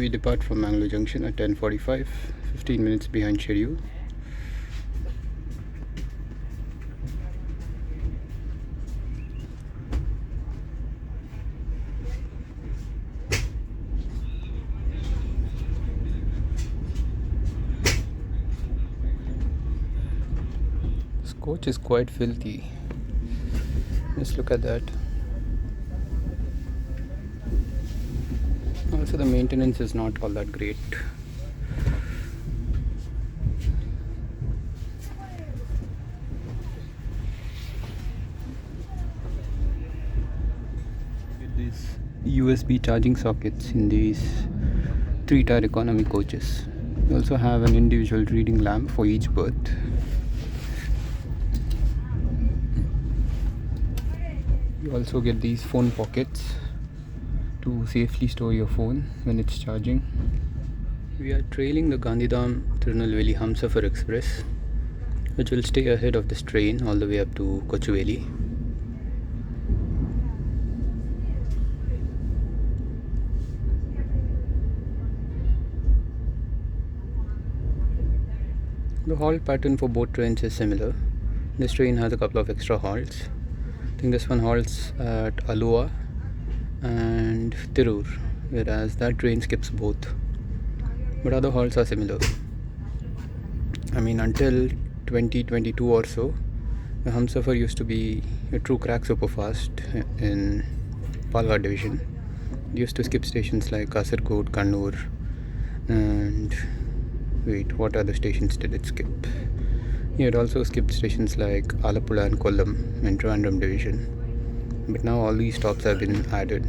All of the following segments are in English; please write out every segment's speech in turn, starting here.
we depart from Mangalore Junction at 10:45, 15 minutes behind schedule. This coach is quite filthy. Just look at that. Also, the maintenance is not all that great. With these USB charging sockets in these 3-tier economy coaches. You also have an individual reading lamp for each berth. You also get these phone pockets to safely store your phone when it's charging. We are trailing the Gandhidham-Tirunelveli Humsafar Express, which will stay ahead of this train all the way up to Kochuveli. The halt pattern for both trains is similar. This train has a couple of extra halts. I think this one halts at Alua and Tirur, whereas that train skips both. But other halts are similar. I mean, until 2022 or so, the Humsafar used to be a true crack superfast in Palghat division. It used to skip stations like Kasaragod, Kannur, and what other stations did it skip? It also skipped stations like Alappuzha and Kollam in Trivandrum division. But now all these stops have been added,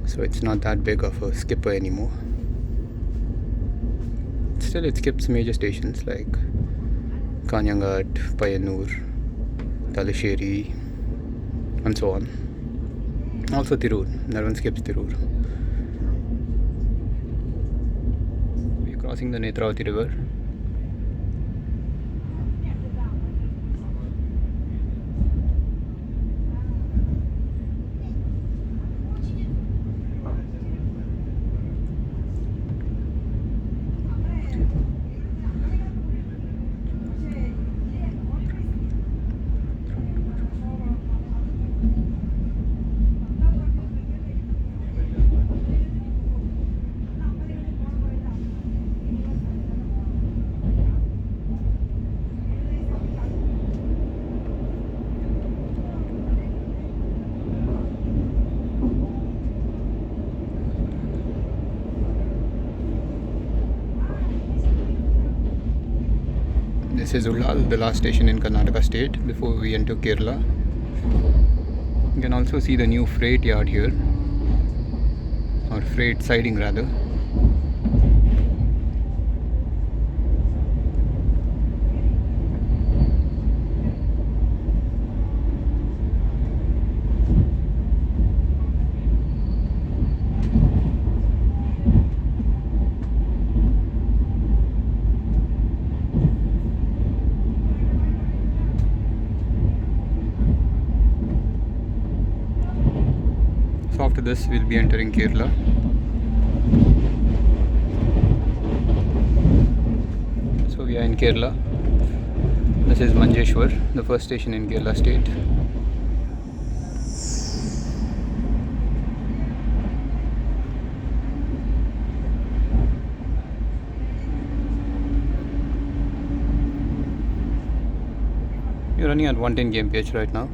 so it's not that big of a skipper anymore. Still, it skips major stations like Kanhangad, Payanur, Thalassery, and so on. Also Tirur, that one skips Tirur. We are crossing the Netravati river. This is Ullal, the last station in Karnataka state before we enter Kerala. You can also see the new freight yard here, or freight siding rather. After this, we'll be entering Kerala. So we are in Kerala. This is Manjeshwar, the first station in Kerala state. We're running at 110 kmph right now.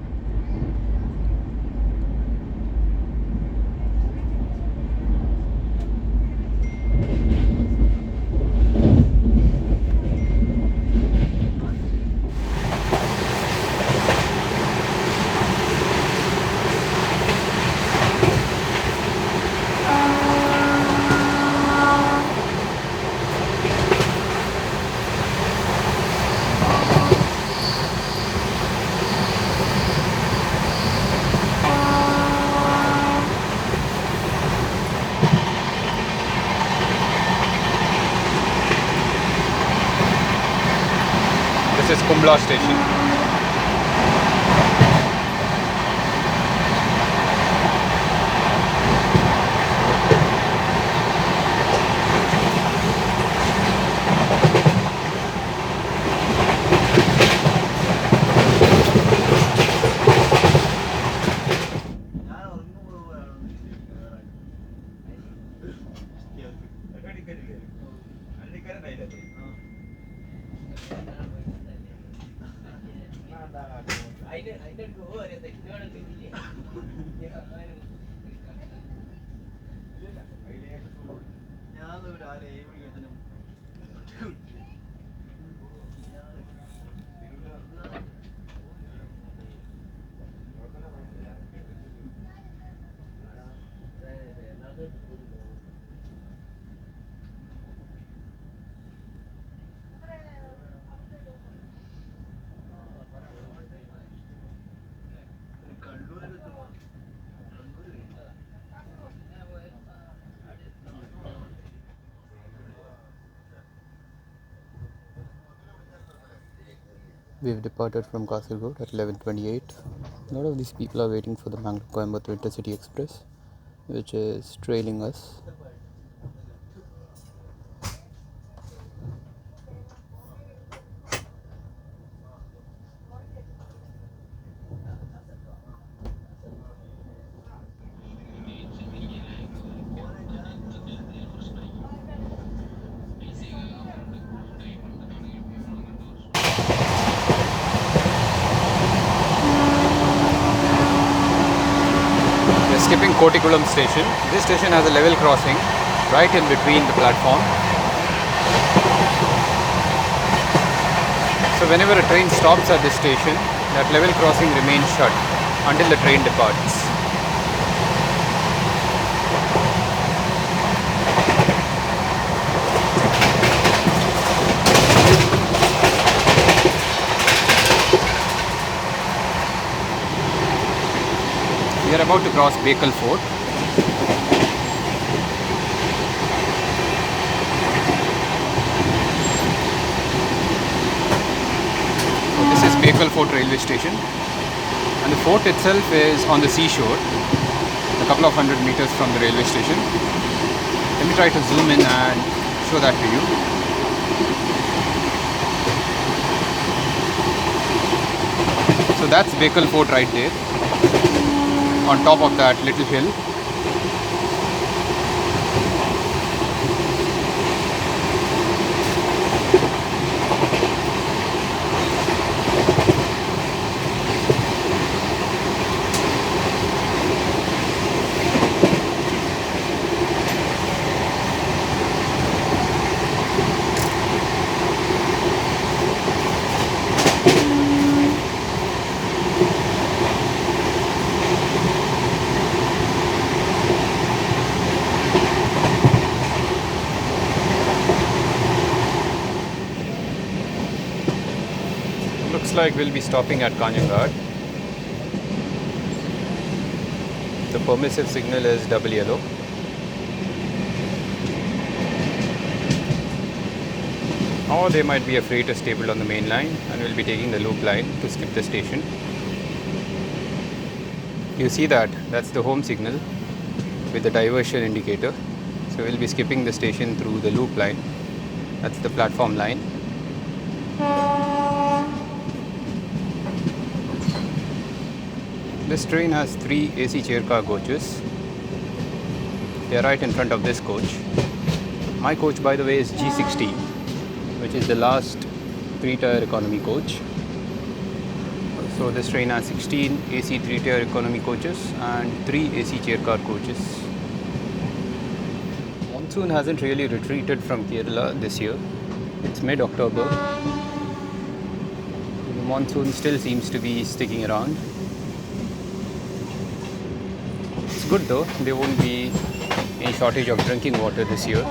This is Kumbla station. We've departed from Kasaragod at 11:28. A lot of these people are waiting for the Bangalore-Coimbatore Intercity Express, which is trailing us. Skipping Kochuveli station. This station has a level crossing right in between the platform. So whenever a train stops at this station, that level crossing remains shut until the train departs. We are about to cross Bekal Fort. So this is Bekal Fort railway station, and the fort itself is on the seashore, a couple of 100 meters from the railway station. Let me try to zoom in and show that to you. So that's Bekal Fort right there, on top of that little hill. Looks like we'll be stopping at Kanhangad. The permissive signal is double yellow. Or there might be a freighter stabled on the main line, and we'll be taking the loop line to skip the station. You see that? That's the home signal with the diversion indicator. So we'll be skipping the station through the loop line. That's the platform line. This train has 3 AC chair car coaches. They are right in front of this coach. My coach, by the way, is G60, which is the last 3-tier economy coach. So this train has 16 AC 3-tier economy coaches and 3 AC chair car coaches. Monsoon hasn't really retreated from Kerala this year. It's mid-October. The monsoon still seems to be sticking around. It's good though, there won't be any shortage of drinking water this year.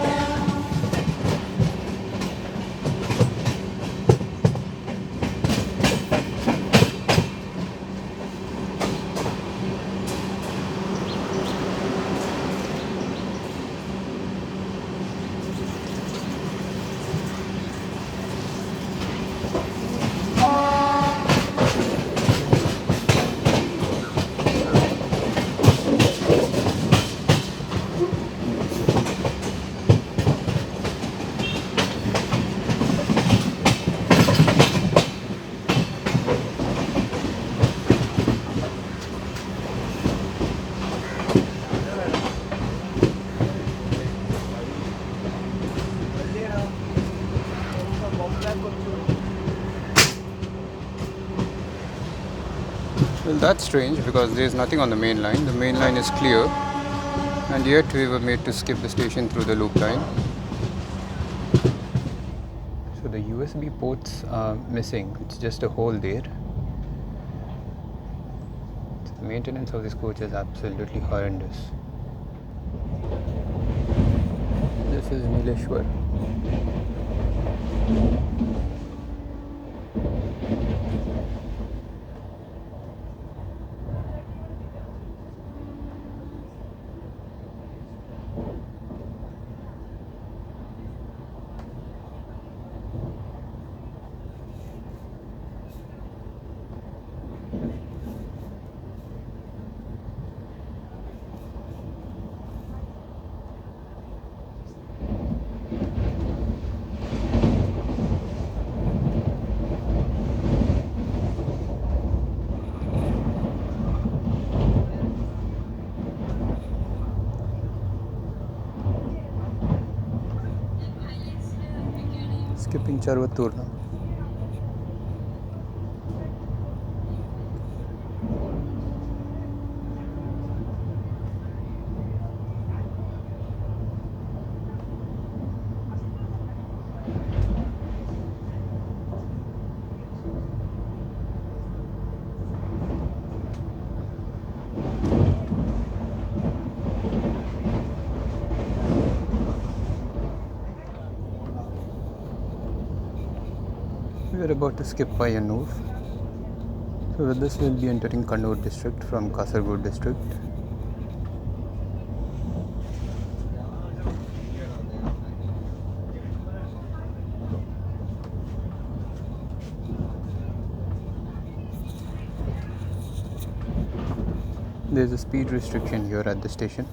Well, that's strange because there is nothing on the main line. The main line is clear, and yet we were made to skip the station through the loop line. So the USB ports are missing. It's just a hole there. The maintenance of this coach is absolutely horrendous. This is Nileshwar. Skipping Charvattur now. We are about to skip Kannur. So with this we will be entering Kannur district from Kasaragod district. There is a speed restriction here at the station.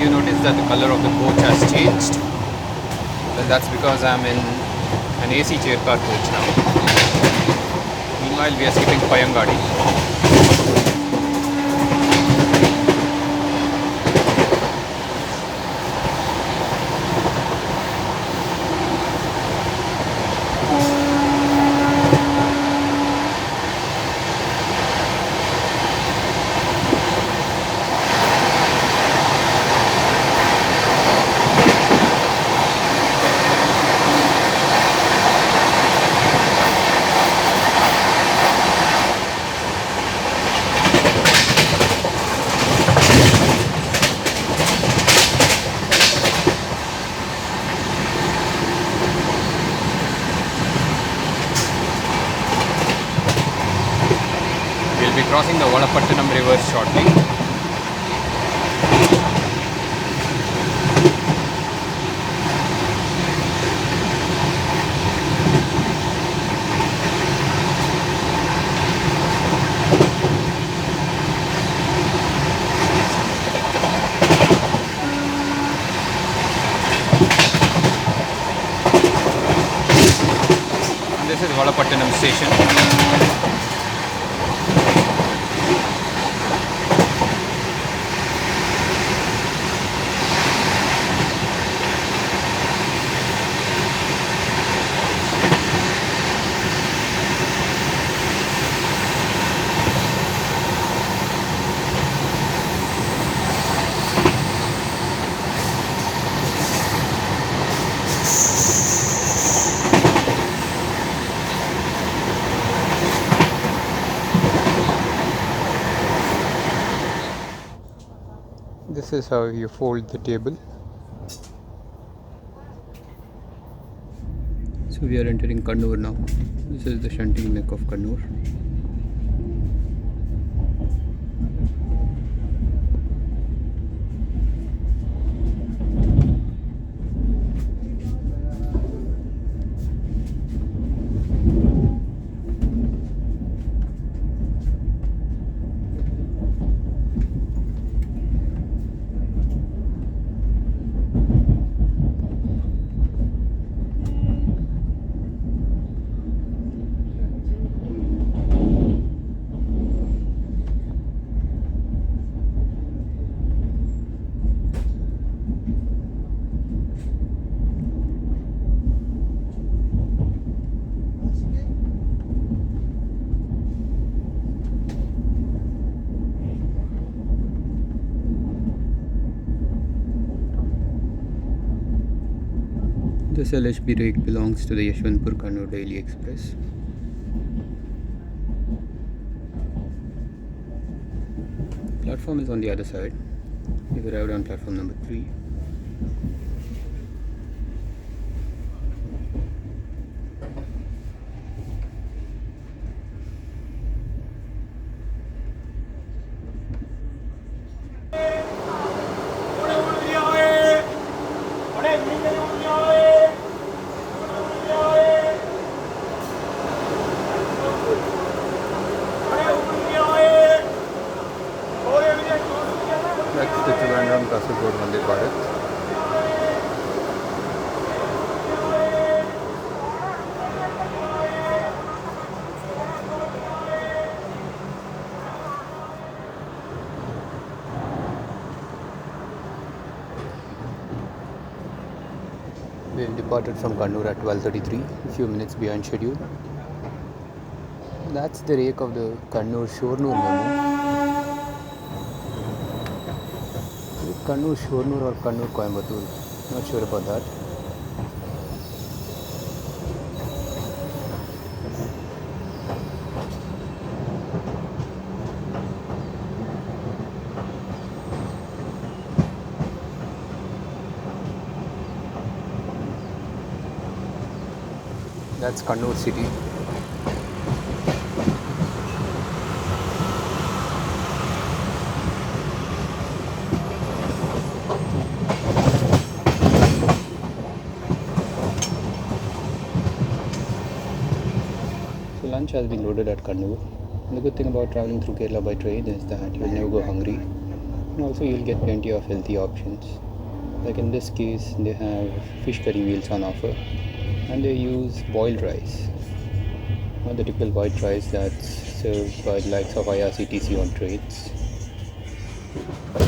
You notice that the color of the coach has changed? Well, that's because I'm in an AC chair car coach now. Meanwhile, we are skipping Payangadi. Crossing the Valapattanam river shortly. And this is Valapattanam station. This is how you fold the table. So we are entering Kannur now. This is the shunting neck of Kannur. This LHB rake belongs to the Yeshwantpur Kannur Daily Express. Platform is on the other side. We've arrived on platform number 3. That's the Kasaragod Vande Bharat. We departed from Kannur at 12:33, a few minutes behind schedule. That's the rake of the Kannur Shoranur memo. Kannur Shoranur or Kannur Coimbatore, not sure about that. That's Kannur city. Lunch has been loaded at Kannur. The good thing about traveling through Kerala by train is that you'll never go hungry, and also you'll get plenty of healthy options. Like in this case, they have fish curry meals on offer, and they use boiled rice, not the typical white rice that's served by the likes of IRCTC on trains.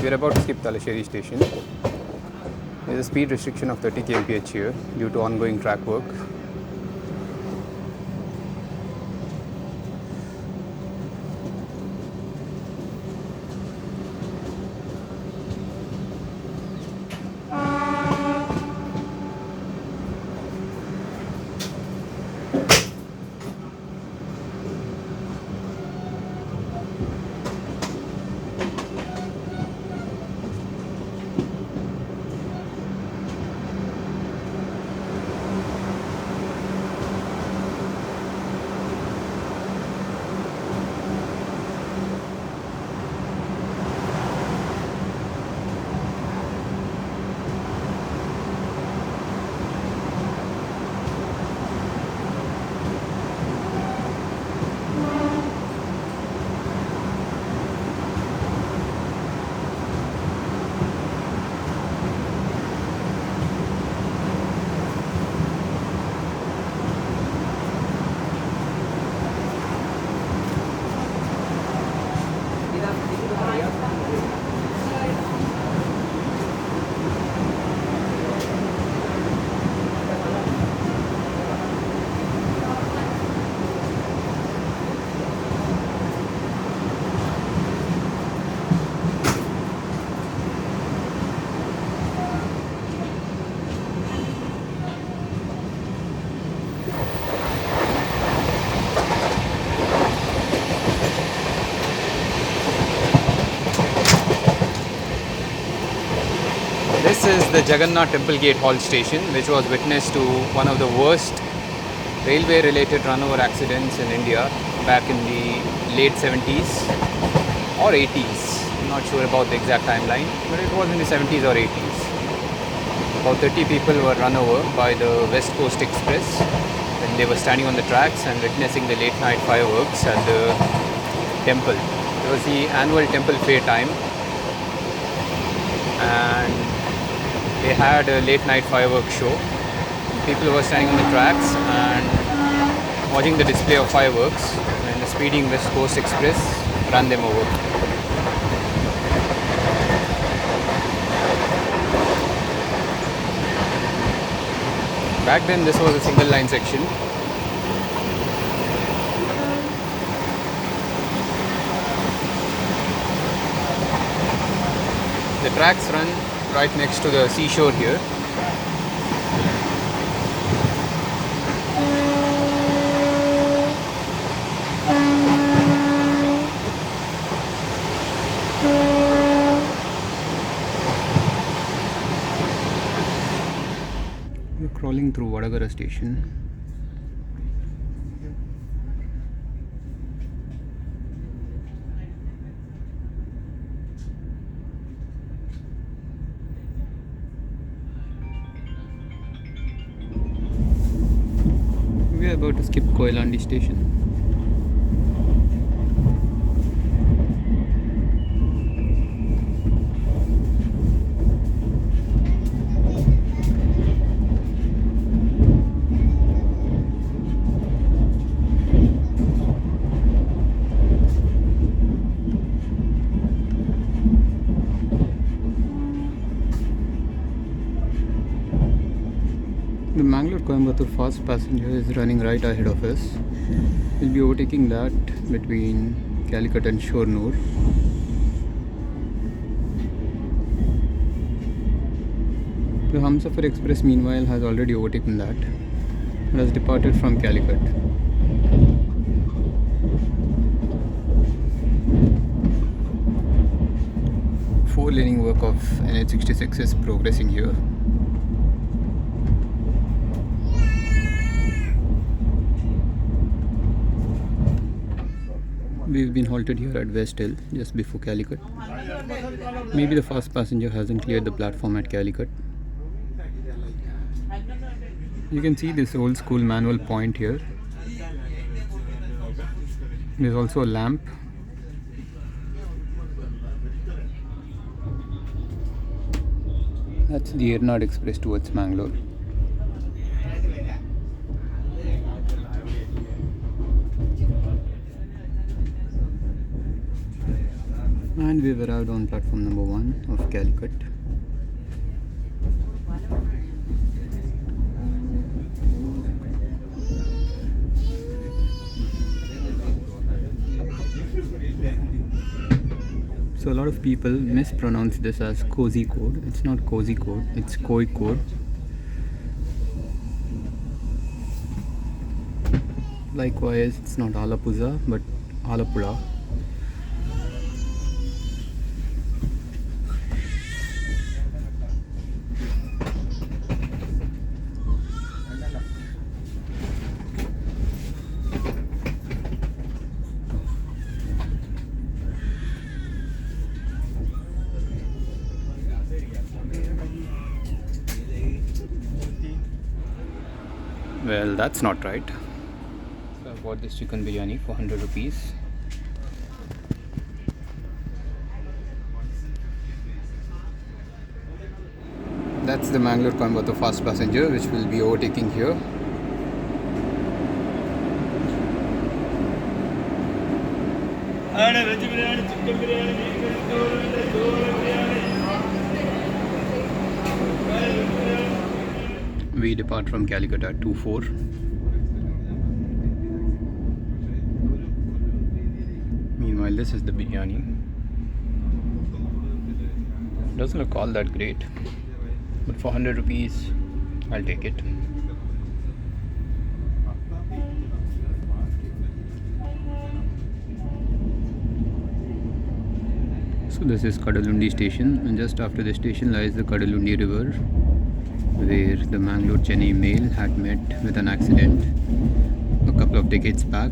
We're about to skip Thalassery station. There's a speed restriction of 30 km/h here due to ongoing track work. This is the Jagannath Temple Gate Halt Station, which was witness to one of the worst railway-related runover accidents in India back in the late 70s or 80s. I'm not sure about the exact timeline, but it was in the 70s or 80s. About 30 people were run over by the West Coast Express when they were standing on the tracks and witnessing the late night fireworks at the temple. It was the annual temple fair time, and they had a late night fireworks show. People were standing on the tracks and watching the display of fireworks when the speeding West Coast Express ran them over. Back then this was a single line section. The tracks run right next to the seashore here. We're crawling through Vadagara station. We are about to skip Kadalundi station. The Mangalore-Coimbatore fast passenger is running right ahead of us. We'll be overtaking that between Calicut and Shoranur. The Humsafar Express meanwhile has already overtaken that and has departed from Calicut. Four-laning work of NH66 is progressing here. We've been halted here at West Hill just before Calicut. Maybe the fast passenger hasn't cleared the platform at Calicut. You can see this old school manual point here. There's also a lamp. That's the Ernaad Express towards Mangalore. And we've arrived on platform number 1 of Calicut. So a lot of people mispronounce this as Kozhikode. It's not Kozhikode, it's Kozhikode. Likewise, it's not Alappuzha but Alappuzha. Well, that's not right. So I bought this chicken biryani for 100 rupees. That's the Mangalore-Coimbatore fast passenger which will be overtaking here. We depart from Calicut at 2:04. Meanwhile, this is the biryani. Doesn't look all that great, but for 100 rupees, I'll take it. So this is Kadalundi station, and just after the station lies the Kadalundi river, where the Mangalore-Chennai mail had met with an accident a couple of decades back.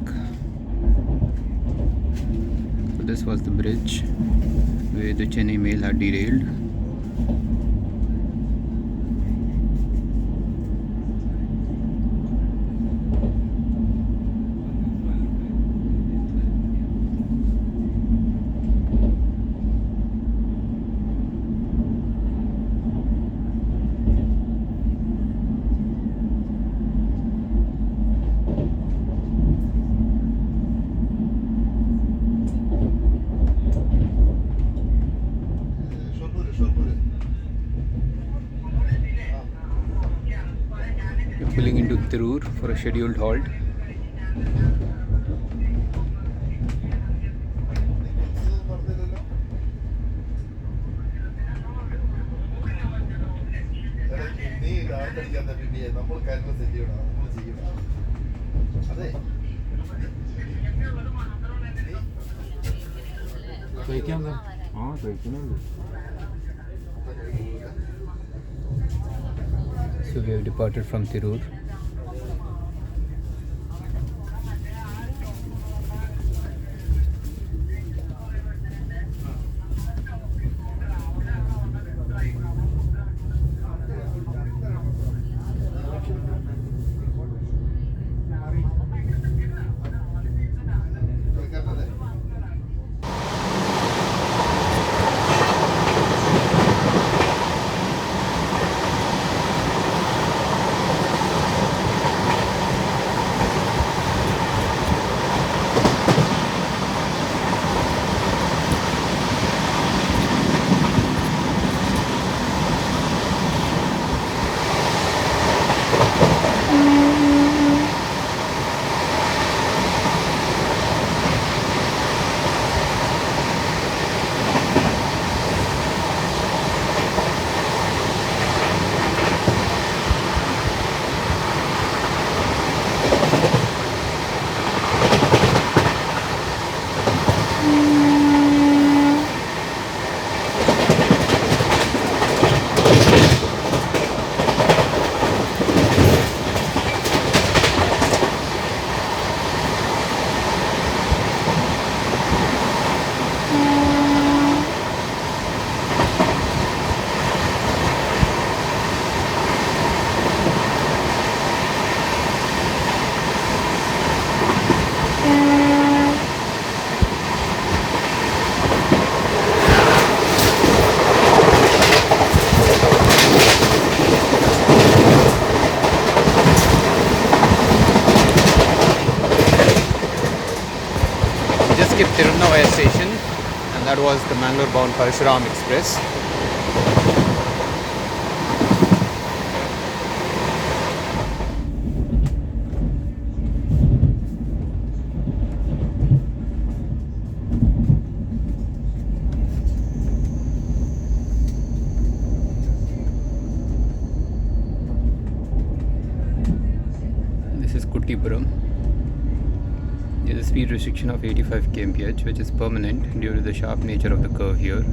So this was the bridge where the Chennai mail had derailed. Pulling into Tirur for a scheduled halt. So we have departed from Tirur. Tirunavaya station, and that was the Mangalore bound Parshuram Express. This is Kuttipuram. There's a speed restriction of 85 kmph, which is permanent due to the sharp nature of the curve here.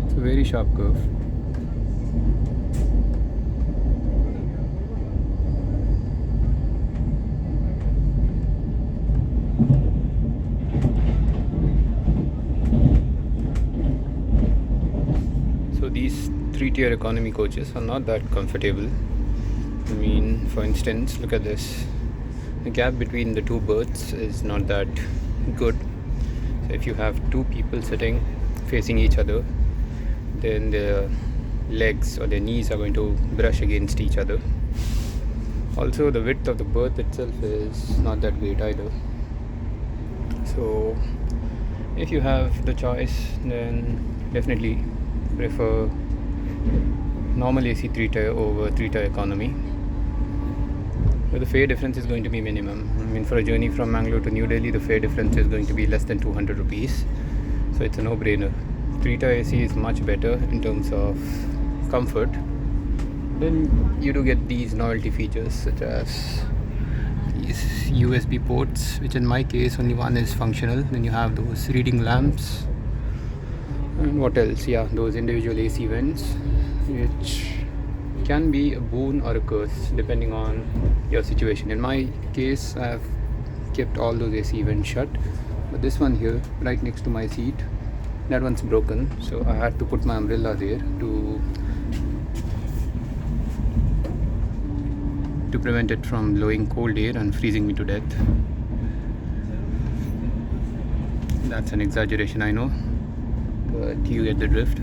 It's a very sharp curve. So these 3-tier economy coaches are not that comfortable. I mean, for instance, look at this. The gap between the two berths is not that good. So if you have two people sitting facing each other, then their legs or their knees are going to brush against each other. Also, the width of the berth itself is not that great either. So if you have the choice, then definitely prefer normal AC 3-tier over 3-tier economy. But the fare difference is going to be minimum. I mean, for a journey from Mangalore to New Delhi, the fare difference is going to be less than 200 rupees. So it's a no-brainer. 3-tier AC is much better in terms of comfort, then you do get these novelty features such as these USB ports, which in my case only one is functional. Then you have those reading lamps, and what else? Yeah, those individual AC vents, which can be a boon or a curse depending on your situation. In my case, I have kept all those AC vents shut, but this one here right next to my seat, that one's broken, so I had to put my umbrella there to prevent it from blowing cold air and freezing me to death. That's an exaggeration, I know, but you get the drift.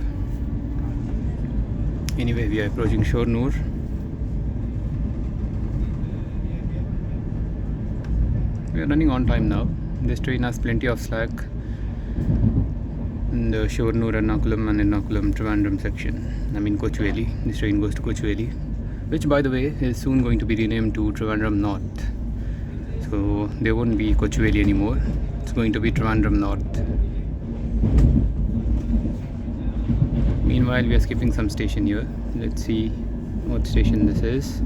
Anyway, we are approaching Shoranur. We are running on time now. This train has plenty of slack in the Shoranur, Ernakulam and Ernakulam Trivandrum section. I mean Kochuveli. This train goes to Kochuveli, which by the way is soon going to be renamed to Trivandrum North. So there won't be Kochuveli anymore. It's going to be Trivandrum North. Meanwhile, we are skipping some station here. Let's see what station this is.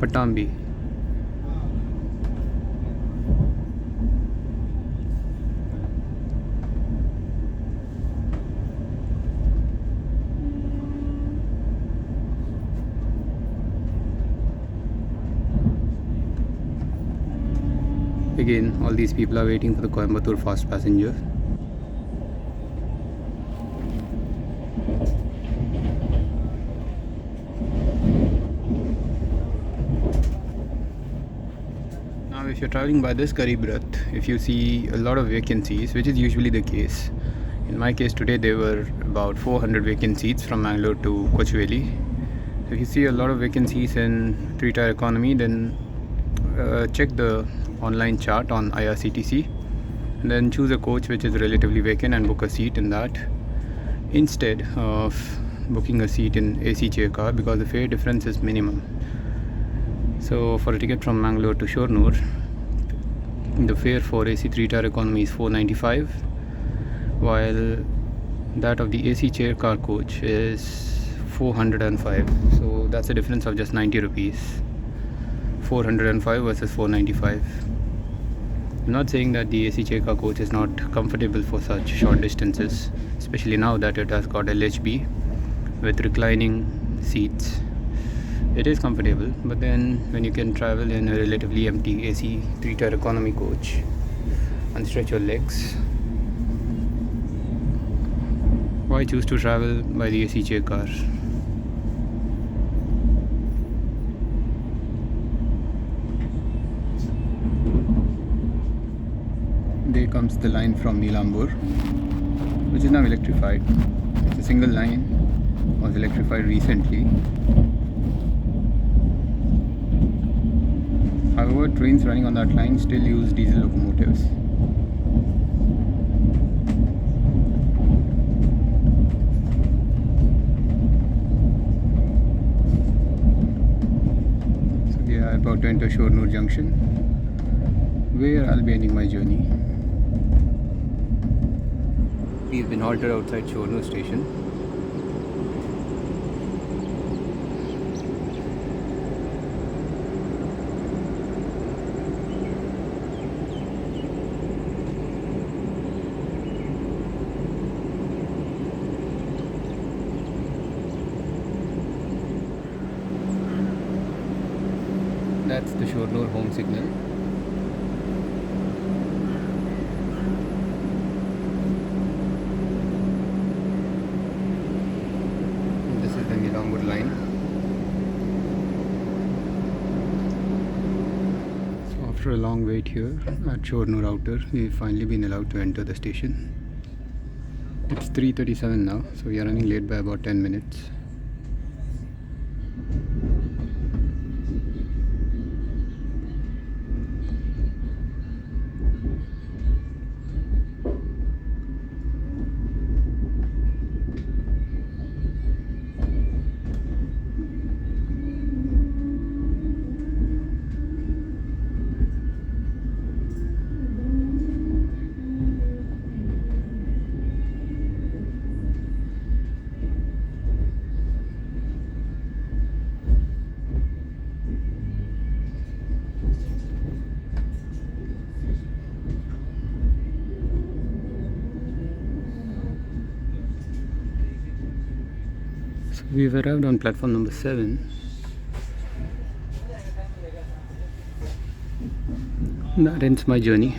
Patambi. Again, all these people are waiting for the Coimbatore fast passenger. Now, if you're traveling by this Garib Rath, if you see a lot of vacancies, which is usually the case, in my case today there were about 400 vacant seats from Mangalore to Kochuveli. If you see a lot of vacancies in 3-tier economy, then check the online chart on IRCTC and then choose a coach which is relatively vacant and book a seat in that instead of booking a seat in AC chair car, because the fare difference is minimum. So for a ticket from Mangalore to Shoranur, the fare for AC 3-tier economy is 495, while that of the AC chair car coach is 405. So that's a difference of just 90 rupees. 405 versus 495. I'm not saying that the AC chair car coach is not comfortable for such short distances, especially now that it has got LHB with reclining seats. It is comfortable, but then when you can travel in a relatively empty AC 3-tier economy coach and stretch your legs, why choose to travel by the AC chair car? There comes the line from Nilambur, which is now electrified. It's a single line, was electrified recently. However, trains running on that line still use diesel locomotives. So we are about to enter Shoranur Junction, where I'll be ending my journey. We've been halted outside Shoranur station. That's the Shoranur home signal. Line. So after a long wait here at Shoranur Outer, we've finally been allowed to enter the station. It's 3:37 now, so we are running late by about 10 minutes. We've arrived on platform number 7. That ends my journey.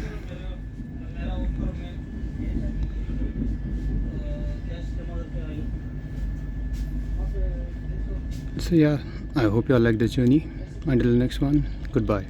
So yeah, I hope you all like this journey. Until the next one, goodbye.